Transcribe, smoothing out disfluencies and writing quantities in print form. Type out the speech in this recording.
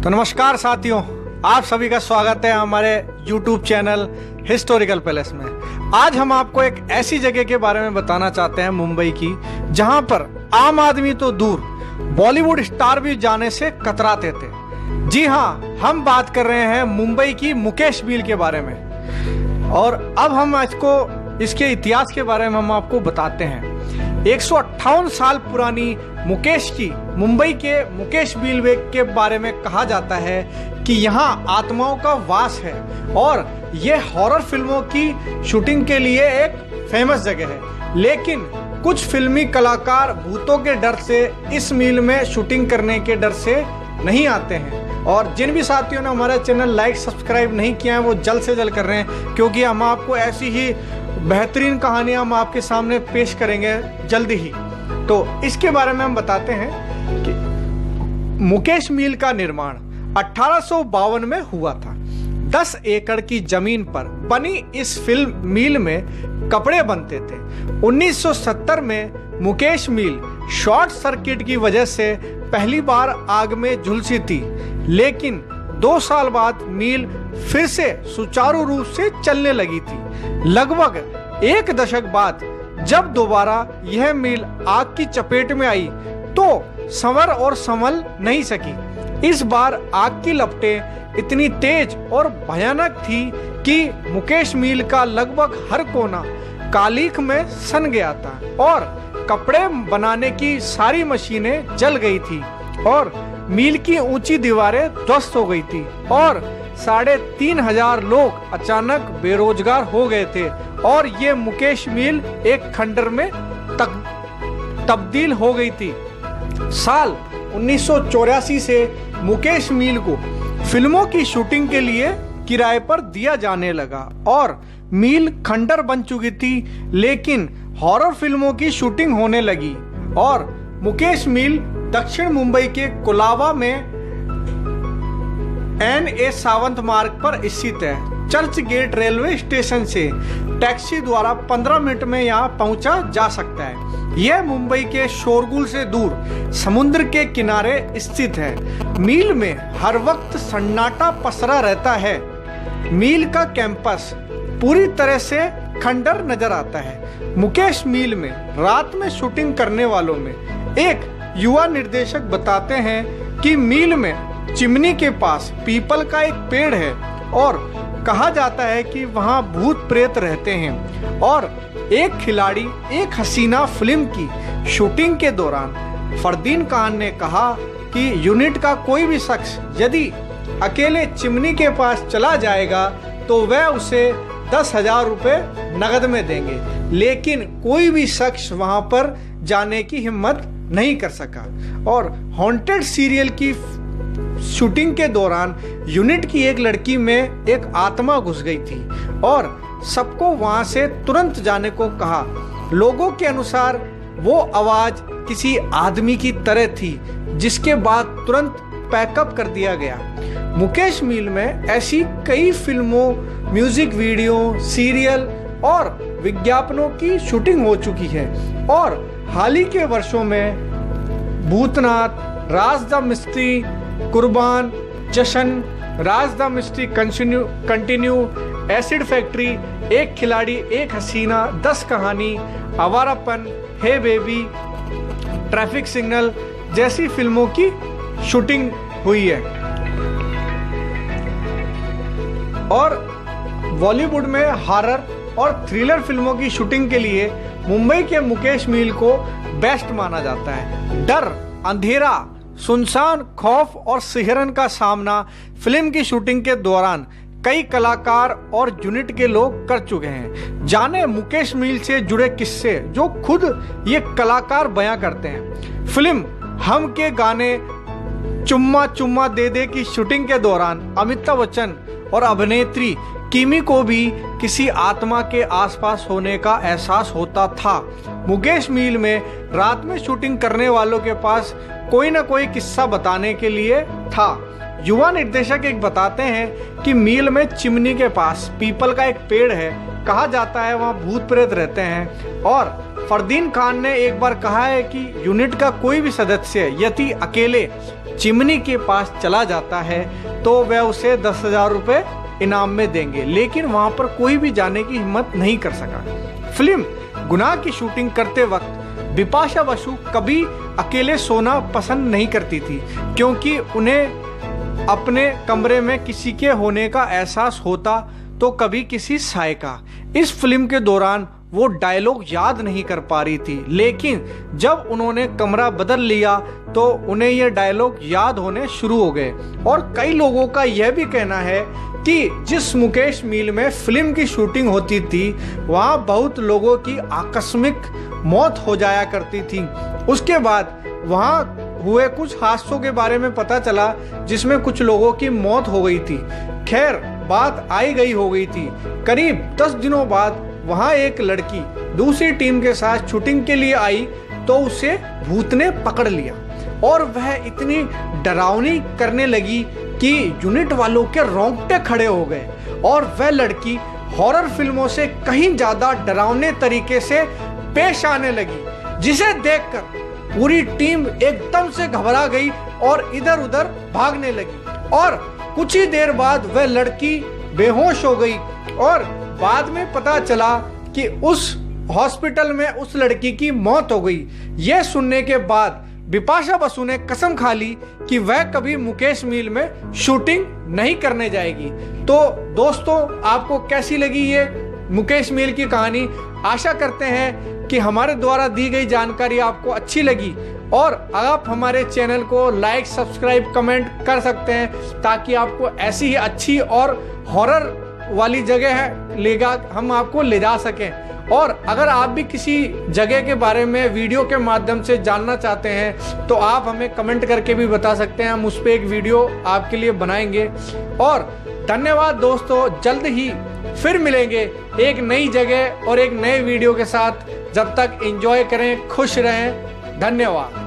तो नमस्कार साथियों, आप सभी का स्वागत है हमारे YouTube चैनल हिस्टोरिकल पैलेस में। आज हम आपको एक ऐसी जगह के बारे में बताना चाहते हैं मुंबई की, जहां पर आम आदमी तो दूर बॉलीवुड स्टार भी जाने से कतराते थे। जी हां, हम बात कर रहे हैं मुंबई की मुकेश मिल के बारे में। और अब हम इसके इतिहास के बारे में हम आपको बताते हैं। 158 साल पुरानी मुकेश की मुंबई के मुकेश मिल के बारे में कहा जाता है कि यहाँ आत्माओं का वास है और ये हॉरर फिल्मों की शूटिंग के लिए एक फेमस जगह है। लेकिन कुछ फिल्मी कलाकार भूतों के डर से इस मिल में शूटिंग करने के डर से नहीं आते हैं। और जिन भी साथियों ने हमारा चैनल लाइक सब्सक्राइब नहीं किया है वो जल्द से जल्द कर रहे हैं, क्योंकि हम आपको ऐसी ही बेहतरीन कहानियां हम आपके सामने पेश करेंगे जल्दी ही। तो इसके बारे में हम बताते हैं कि मुकेश मिल का निर्माण 1852 में हुआ था। 10 एकड़ की जमीन पर बनी इस फिल्म मिल में कपड़े बनते थे। 1970 में मुकेश मिल शॉर्ट सर्किट की वजह से पहली बार आग में झुलसी थी, लेकिन 2 साल बाद मिल फिर से सुचारू रूप से चलने लगी थी। लगभग 1 दशक बाद जब दोबारा यह मिल आग की चपेट में आई तो संभल नहीं सकी। इस बार आग की लपटें इतनी तेज और भयानक थी कि मुकेश मिल का लगभग हर कोना कालीख में सन गया था और कपड़े बनाने की सारी मशीनें जल गई थी और मिल की ऊंची दीवारें ध्वस्त हो गई थी और 3,500 लोग अचानक बेरोजगार हो गए थे और ये मुकेश मिल एक खंडर में तब्दील हो गई थी। साल 1984 से मुकेश मिल को फिल्मों की शूटिंग के लिए किराए पर दिया जाने लगा और मिल खंडर बन चुकी थी, लेकिन हॉरर फिल्मों की शूटिंग होने लगी और मुकेश मिल दक्षिण मुंबई के कुलाबा में N.A. सावंत मार्ग पर स्थित है। चर्च गेट रेलवे स्टेशन से टैक्सी द्वारा 15 मिनट में यहाँ पहुंचा जा सकता है। यह मुंबई के शोरगुल से दूर समुद्र के किनारे स्थित है। मिल में हर वक्त सन्नाटा पसरा रहता है। मिल का कैंपस पूरी तरह से खंडर नजर आता है। मुकेश मिल में रात में शूटिंग करने वालों में एक युवा निर्देशक बताते हैं कि मिल में चिमनी के पास पीपल का एक पेड़ है और कहा जाता है कि वहां भूत प्रेत रहते हैं। और एक खिलाड़ी एक हसीना फिल्म की शूटिंग के दौरान फरदीन खान ने कहा कि यूनिट का कोई भी शख्स यदि अकेले चिमनी के पास चला जाएगा तो वह उसे 10,000 रुपये नगद में देंगे, लेकिन कोई भी शख्स वहां पर जाने की हिम्मत नहीं कर सका। और हॉन्टेड सीरियल की शूटिंग के दौरान यूनिट की एक लड़की में एक आत्मा घुस गई थी और सबको वहां से तुरंत जाने को कहा। लोगों के अनुसार वो आवाज किसी आदमी की तरह थी, जिसके बाद तुरंत पैकअप कर दिया गया। मुकेश मिल में ऐसी कई फिल्मों, म्यूजिक वीडियो, सीरियल और विज्ञापनों की शूटिंग हो चुकी है और हाल ही के वर्षों में भूतनाथ, राज the Mystery, Qurbaan, Jashn, Raaz the Mystery Continue, Acid Factory, Ek Khiladi Ek Haseena, 10 Kahaani, Awarapan, Hey Baby, Traffic Signal जैसी फिल्मों की शूटिंग हुई है। और बॉलीवुड में हॉरर और थ्रिलर फिल्मों की शूटिंग के लिए मुंबई के मुकेश मिल को बेस्ट माना जाता है। डर, अंधेरा, सुनसान, खौफ और सिहरन का सामना फिल्म की शूटिंग के दौरान कई कलाकार और यूनिट के लोग कर चुके हैं। जाने मुकेश मिल से जुड़े किस्से जो खुद ये कलाकार बयां करते हैं। फिल्म हम के गाने चुम्मा चुम्मा दे दे की शूटिंग के दौरान अमिताभ बच्चन और अभिनेत्री किमी को भी किसी आत्मा के आसपास होने का एहसास होता था। मुकेश मिल में रात में शूटिंग करने वालों के पास कोई ना कोई किस्सा बताने के लिए था। युवा निर्देशक एक बताते हैं कि मिल में चिमनी के पास पीपल का एक पेड़ है। कहा जाता है वहाँ भूत प्रेत रहते हैं और फरदीन खान ने एक बार कहा है कि यूनिट का कोई भी सदस्य यदि अकेले चिमनी के पास चला जाता है तो वह उसे 10,000 रुपये इनाम में देंगे, लेकिन वहां पर कोई भी जाने की हिम्मत नहीं कर सका। फिल्म गुनाह की शूटिंग करते वक्त बिपाशा बसु कभी अकेले सोना पसंद नहीं करती थी, क्योंकि उन्हें अपने कमरे में किसी के होने का एहसास होता तो कभी किसी साय का। इस फिल्म के दौरान वो डायलॉग याद नहीं कर पा रही थी, लेकिन जब उन्होंने कमरा बदल लिया तो उन्हें ये डायलॉग याद होने शुरू हो गए। और कई लोगों का यह भी कहना है कि जिस मुकेश मिल में फिल्म की शूटिंग होती थी वहाँ बहुत लोगों की आकस्मिक मौत हो जाया करती थी। उसके बाद वहाँ हुए कुछ हादसों के बारे में पता चला जिसमें कुछ लोगों की मौत हो गई थी। खैर, बात आई गई हो गई थी। करीब 10 दिनों बाद वहाँ एक लड़की दूसरी टीम के साथ शूटिंग के लिए आई तो उसे भूत ने पकड़ लिया और वह इतनी डरावनी करने लगी कि यूनिट वालों के रोंगटे खड़े हो गए और वह लड़की हॉरर फिल्मों से कहीं ज्यादा डरावने तरीके से पेश आने लगी, जिसे देखकर पूरी टीम एकदम से घबरा गई और इधर उधर भागने लगी। और कुछ ही देर बाद वह लड़की बेहोश हो गई और बाद में पता चला कि उस हॉस्पिटल में उस लड़की की मौत हो गई। यह सुनने के बाद बिपाशा बसु ने कसम खा ली कि वह कभी मुकेश मिल में शूटिंग नहीं करने जाएगी। तो दोस्तों, आपको कैसी लगी ये मुकेश मिल की कहानी? आशा करते हैं कि हमारे द्वारा दी गई जानकारी आपको अच्छी लगी और आप हमारे चैनल को लाइक, सब्सक्राइब, कमेंट कर सकते हैं ताकि आपको ऐसी ही अच्छी और हॉरर वाली जगह हम आपको ले जा सकें। और अगर आप भी किसी जगह के बारे में वीडियो के माध्यम से जानना चाहते हैं तो आप हमें कमेंट करके भी बता सकते हैं, हम उस पर एक वीडियो आपके लिए बनाएंगे। और धन्यवाद दोस्तों, जल्द ही फिर मिलेंगे एक नई जगह और एक नए वीडियो के साथ। जब तक एंजॉय करें, खुश रहें, धन्यवाद।